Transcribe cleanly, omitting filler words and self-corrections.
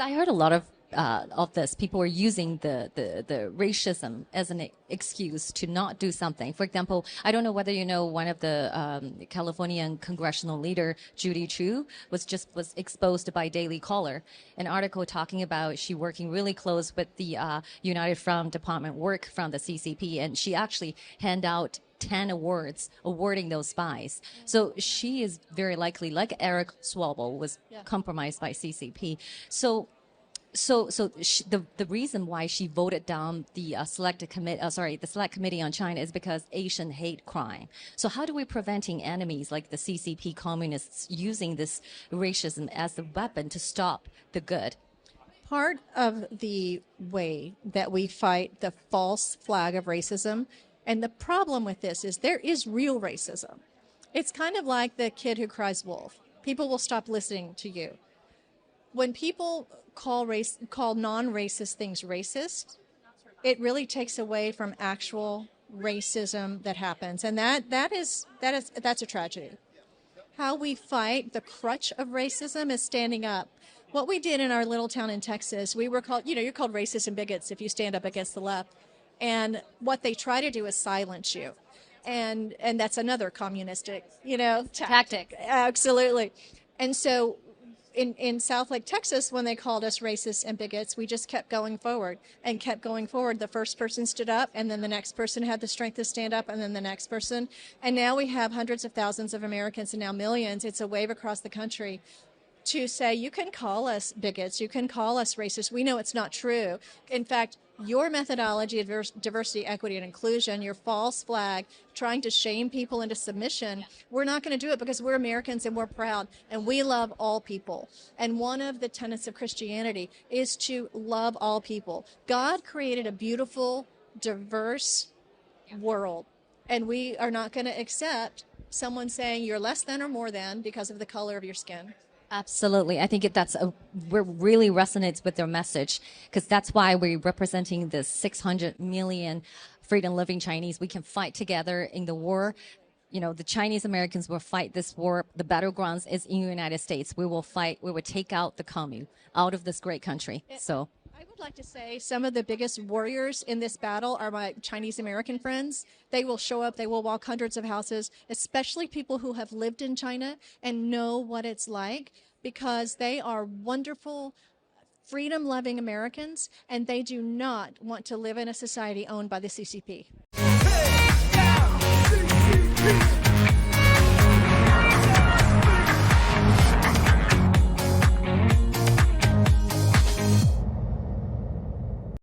I heard a lot of this. People are using the racism as an excuse to not do something. For example, I don't know whether you know one of the Californian congressional leader, Judy Chu, was exposed by Daily Caller, an article talking about she working really close with the United Front Department work from the CCP, and she actually hand out 10 awards awarding those spies. So she is very likely, like Eric Swalwell was compromised by CCP. So the reason why she voted down the select committee on China is because Asian hate crime. So how do we preventing enemies like the CCP communists using this racism as a weapon to stop the good? Part of the way that we fight the false flag of racism, and the problem with this is there is real racism. It's kind of like the kid who cries wolf. People will stop listening to you. When people call non-racist things racist, it really takes away from actual racism that happens, and that's a tragedy. How we fight the crutch of racism is standing up. What we did in our little town in Texas, we were called, you're called racist and bigots if you stand up against the left, and what they try to do is silence you, and that's another communistic, tactic. Absolutely. And so in South Lake, Texas, when they called us racists and bigots, we just kept going forward and kept going forward. The first person stood up, and then the next person had the strength to stand up, and then the next person. And now we have hundreds of thousands of Americans, and now millions. It's a wave across the country to say, you can call us bigots, you can call us racist. We know it's not true. In fact, your methodology of diversity, equity, and inclusion, your false flag, trying to shame people into submission, we're not going to do it because we're Americans and we're proud and we love all people. And one of the tenets of Christianity is to love all people. God created a beautiful, diverse world, and we are not going to accept someone saying you're less than or more than because of the color of your skin. Absolutely. I think really resonates with their message, because that's why we're representing the 600 million freedom-loving Chinese. We can fight together in the war. The Chinese Americans will fight this war. The battlegrounds is in the United States. We will fight. We will take out the commune out of this great country. So I would like to say some of the biggest warriors in this battle are my Chinese American friends. They will show up. They will walk hundreds of houses, especially people who have lived in China and know what it's like, because they are wonderful, freedom-loving Americans, and they do not want to live in a society owned by the CCP. Hey, down, CCP.